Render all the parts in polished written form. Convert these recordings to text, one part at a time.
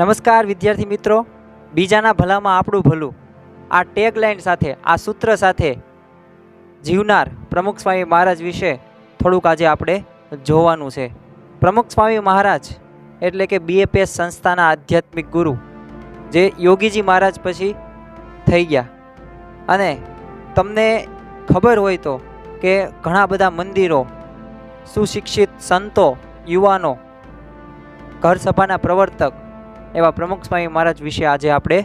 નમસ્કાર વિદ્યાર્થી મિત્રો, બીજાના ભલામાં આપણું ભલું આ ટેગલાઇન સાથે, આ સૂત્ર સાથે જીવનાર પ્રમુખ સ્વામી મહારાજ વિશે થોડુંક આજે આપણે જોવાનું છે. પ્રમુખ સ્વામી મહારાજ એટલે કે BAPS સંસ્થાના આધ્યાત્મિક ગુરુ, જે યોગીજી મહારાજ પછી થઈ ગયા. અને તમને ખબર હોય તો કે ઘણા બધા મંદિરો, સુશિક્ષિત સંતો, યુવાનો, ઘર સભાના પ્રવર્તક એવા પ્રમુખ સ્વામી મહારાજ વિશે આજે આપણે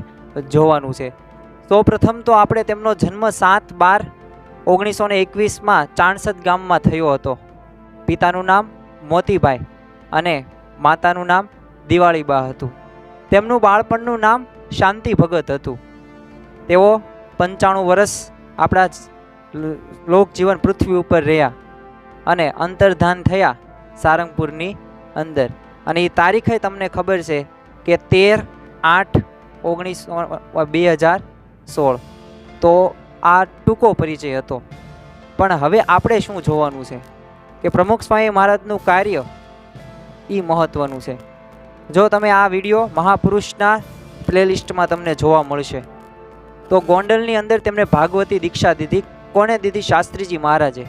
જોવાનું છે. સૌપ્રથમ તો આપણે તેમનો જન્મ 7/12/1921 ચાણસદ ગામમાં થયો હતો. પિતાનું નામ મોતીભાઈ અને માતાનું નામ દિવાળીબા હતું. તેમનું બાળપણનું નામ શાંતિ ભગત હતું. તેઓ 95 વર્ષ આપણા લોકજીવન પૃથ્વી ઉપર રહ્યા અને અંતર્ધાન થયા સારંગપુરની અંદર. અને એ તારીખે તમને ખબર છે કે 13/8/2016. તો આ ટૂંકો પરિચય હતો. પણ હવે આપણે શું જોવાનું છે કે પ્રમુખ સ્વામી મહારાજનું કાર્ય એ મહત્વનું છે. જો તમે આ વિડીયો મહાપુરુષના પ્લેલિસ્ટમાં તમને જોવા મળશે તો ગોંડલની અંદર તેમણે ભાગવતી દીક્ષા દીધી. કોણે દીધી? શાસ્ત્રીજી મહારાજે.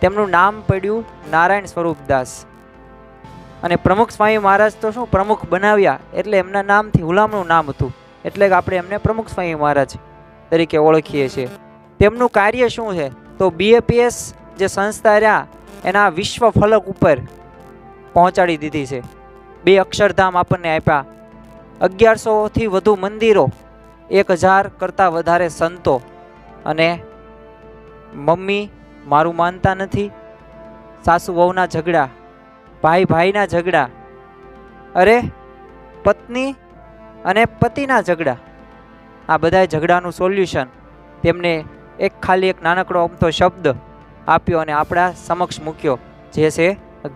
તેમનું નામ પડ્યું નારાયણ સ્વરૂપદાસ. અને પ્રમુખ સ્વામી મહારાજ તો શું પ્રમુખ બનાવ્યા એટલે એમના નામથી હુલામણું નામ હતું, એટલે કે આપણે એમને પ્રમુખ સ્વામી મહારાજ તરીકે ઓળખીએ છીએ. તેમનું કાર્ય શું છે? તો BAPS જે સંસ્થા રહ્યા એના વિશ્વ ફલક ઉપર પહોંચાડી દીધી છે. 2 અક્ષરધામ આપણને આપ્યા, 1100થી વધુ મંદિરો, 1000 કરતાં વધારે સંતો. અને મમ્મી મારું માનતા નથી, સાસુ વહુના ઝઘડા, ભાઈ ભાઈના ઝઘડા, અરે પત્ની અને પતિના ઝઘડા, આ બધા ઝઘડાનું સોલ્યુશન તેમને ખાલી એક નાનકડો અમથો શબ્દ આપ્યો અને આપણા સમક્ષ મૂક્યો, જે છે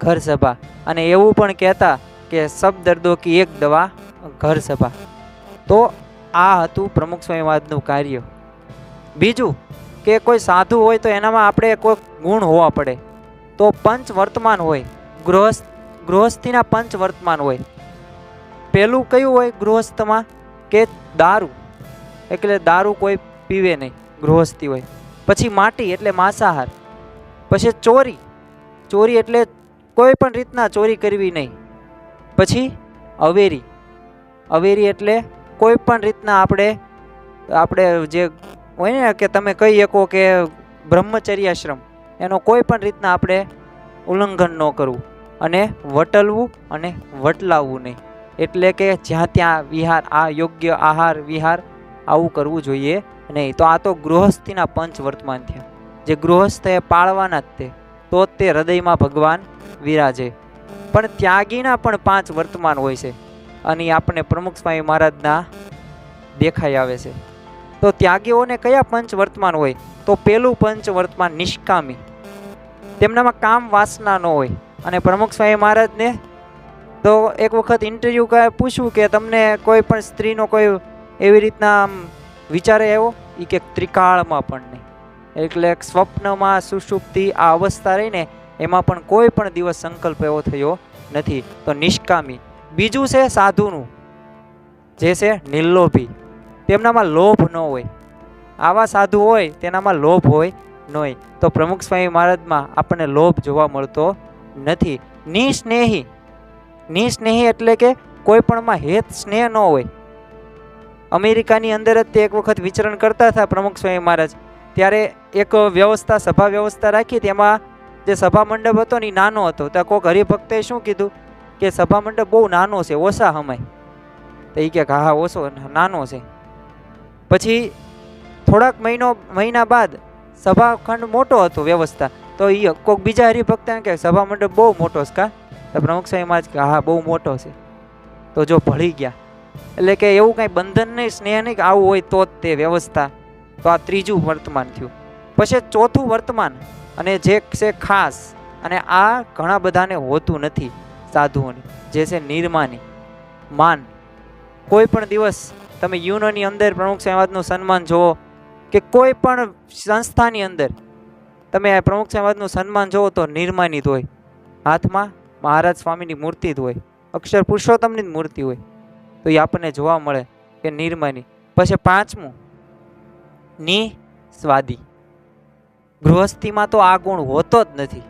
ઘર સભા. અને એવું પણ કહેતા કે સબ દર્દો કી એક દવા ઘર સભા. તો આ હતું પ્રમુખ સ્વામી મહારાજનું કાર્ય. બીજું કે કોઈ સાધુ હોય તો એનામાં આપણે કોઈ ગુણ હોવા પડે. તો પંચ વર્તમાન હોય, ગૃહસ્થીના પંચ વર્તમાન હોય. પહેલું કયું હોય ગૃહસ્થમાં? કે દારૂ, એટલે દારૂ કોઈ પીવે નહીં, ગૃહસ્થી હોય. પછી માટી એટલે માંસાહાર. પછી ચોરી એટલે કોઈ પણ રીતના ચોરી કરવી નહીં. પછી અવેરી એટલે કોઈ પણ રીતના આપણે જે હોય ને કે તમે કહી શકો કે બ્રહ્મચર્યાશ્રમ, એનો કોઈ પણ રીતના આપણે ઉલ્લંઘન ન કરવું. અને વટલવું અને વટલાવવું નહીં, એટલે કે જ્યાં ત્યાં વિહાર, આ યોગ્ય આહાર વિહાર આવું કરવું જોઈએ નહીં. તો આ તો ગૃહસ્થીના પંચ વર્તમાન થયા, જે ગૃહસ્થ એ પાળવાના જ તે, તો જ તે હૃદયમાં ભગવાન વિરાજે. પણ ત્યાગીના પણ 5 વર્તમાન હોય છે, અને આપણે પ્રમુખ સ્વામી મહારાજના દેખાઈ આવે છે. તો ત્યાગીઓને કયા પંચ વર્તમાન હોય? તો પેલું પંચ વર્તમાન નિષ્કામી, તેમનામાં કામ વાસના ન હોય. અને પ્રમુખ સ્વામી મહારાજને તો એક વખત ઇન્ટરવ્યૂ પૂછ્યું કે તમને કોઈ પણ સ્ત્રીનો કોઈ એવી રીતના વિચારે આવ્યો? એ કે ત્રિકાળમાં પણ નહીં, એટલે સ્વપ્નમાં સુષુપ્તિ આ અવસ્થા રહીને એમાં પણ કોઈ પણ દિવસ સંકલ્પ એવો થયો નથી. તો નિષ્કામી. બીજું છે સાધુનું, જે છે નિર્લોભી, તેમનામાં લોભ ન હોય. આવા સાધુ હોય તેનામાં લોભ હોય નહીં. તો પ્રમુખ સ્વામી મહારાજમાં આપણને લોભ જોવા મળતો નથી. નિસ્નેહી એટલે કે કોઈ પણમાં હેત સ્નેહ ન હોય. અમેરિકાની અંદર જ તે એક વખત વિચરણ કરતા હતા પ્રમુખ સ્વામી મહારાજ, ત્યારે એક વ્યવસ્થા, સભા વ્યવસ્થા રાખી. તેમાં જે સભા મંડપ હતો ને એ નાનો હતો. ત્યાં કોઈક હરિભક્તે શું કીધું કે સભા મંડપ બહુ નાનો છે, ઓછા હમાય. તો એ કે હા ઓછો નાનો છે. પછી થોડાક મહિના બાદ સભાખંડ મોટો હતો વ્યવસ્થા. તો એ કોઈક બીજા હરિભક્ત કે સભા મંડપ બહુ મોટો છે કા? તો પ્રમુખ સ્વામી મહારાજ કે હા બહુ મોટો છે. તો જો ભળી ગયા, એટલે કે એવું કાંઈ બંધન નહીં, સ્નેહ નહીં, કે આવું હોય તો જ તે વ્યવસ્થા. તો આ ત્રીજું વર્તમાન થયું. પછી ચોથું વર્તમાન, અને જે છે ખાસ, અને આ ઘણા બધાને હોતું નથી સાધુઓને, જે છે નિર્માની, માન. કોઈ પણ દિવસ તમે યુનોની અંદર પ્રમુખ સ્વામી મહારાજનું સન્માન જુઓ, કે કોઈ પણ સંસ્થાની અંદર તમે પ્રમુખ સ્વામી મહારાજનું સન્માન જુઓ તો નિર્માની જ હોય. હાથમાં મહારાજ સ્વામીની મૂર્તિ જ હોય, અક્ષર પુરુષોત્તમની જ મૂર્તિ હોય. તો એ આપણને જોવા મળે કે નિર્માની. પછી પાંચમું નિસ્વાદી. ગૃહસ્થીમાં તો આ ગુણ હોતો જ નથી,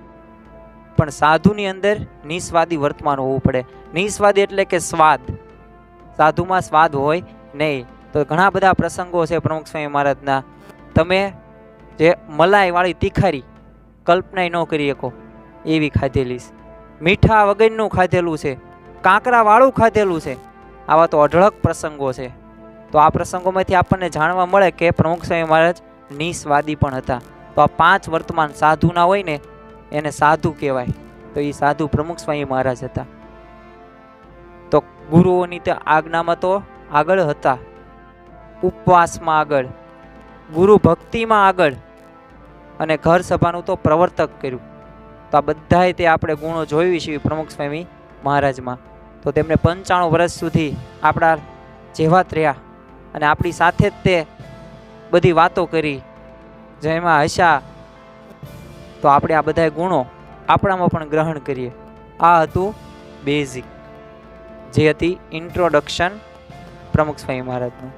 પણ સાધુની અંદર નિસ્વાદી વર્તમાન હોવું પડે. નિસ્વાદી એટલે કે સ્વાદ, સાધુમાં સ્વાદ હોય નહીં. તો ઘણા બધા પ્રસંગો છે પ્રમુખ સ્વામી મહારાજના, તમે જે મલાઈવાળી તીખારી કલ્પના ન કરી શકો એવી ખાધેલી છે, મીઠા વગરનું ખાધેલું છે, કાંકરાવાળું ખાધેલું છે. આવા તો અઢળક પ્રસંગો છે. તો આ પ્રસંગોમાંથી આપણને જાણવા મળે કે પ્રમુખ સ્વામી મહારાજ નિસ્વાદી પણ હતા. તો આ 5 વર્તમાન સાધુના હોય ને એને સાધુ કહેવાય. તો એ સાધુ પ્રમુખ સ્વામી મહારાજ હતા. તો ગુરુઓની તો આજ્ઞામાં તો આગળ હતા, ઉપવાસમાં આગળ, ગુરુ ભક્તિમાં આગળ, અને ઘર સભાનું તો પ્રવર્તક કર્યું. તો આ બધાય તે આપણે ગુણો જોઈ છીએ પ્રમુખ સ્વામી મહારાજમાં. તો તેમણે 95 વર્ષ સુધી આપણા જેવા જ રહ્યા અને આપણી સાથે જ તે બધી વાતો કરી, જેમાં હસ્યા. તો આપણે આ બધા ગુણો આપણામાં પણ ગ્રહણ કરીએ. આ હતું બેઝિક, જે હતી ઇન્ટ્રોડક્શન પ્રમુખ સ્વામી મહારાજનું.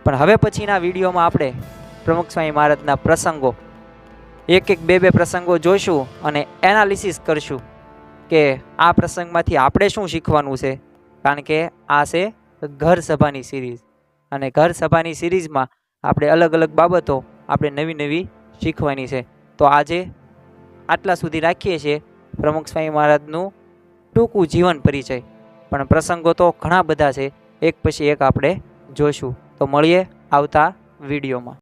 પણ હવે પછીના વિડીયોમાં આપણે પ્રમુખ સ્વામી મહારાજના પ્રસંગો એક બે પ્રસંગો જોઈશું અને એનાલિસિસ કરશું કે આ પ્રસંગમાંથી આપણે શું શીખવાનું છે. કારણ કે આ છે ઘર સભાની સિરીઝ, અને ઘર સભાની સિરીઝમાં આપણે અલગ અલગ બાબતો આપણે નવી નવી શીખવાની છે. તો આજે આટલા સુધી રાખીએ છીએ પ્રમુખ સ્વામી મહારાજનું ટૂંકું જીવન પરિચય. પણ પ્રસંગો તો ઘણા બધા છે, એક પછી એક આપણે જોઈશું. તો મળીએ આવતા વિડીયોમાં.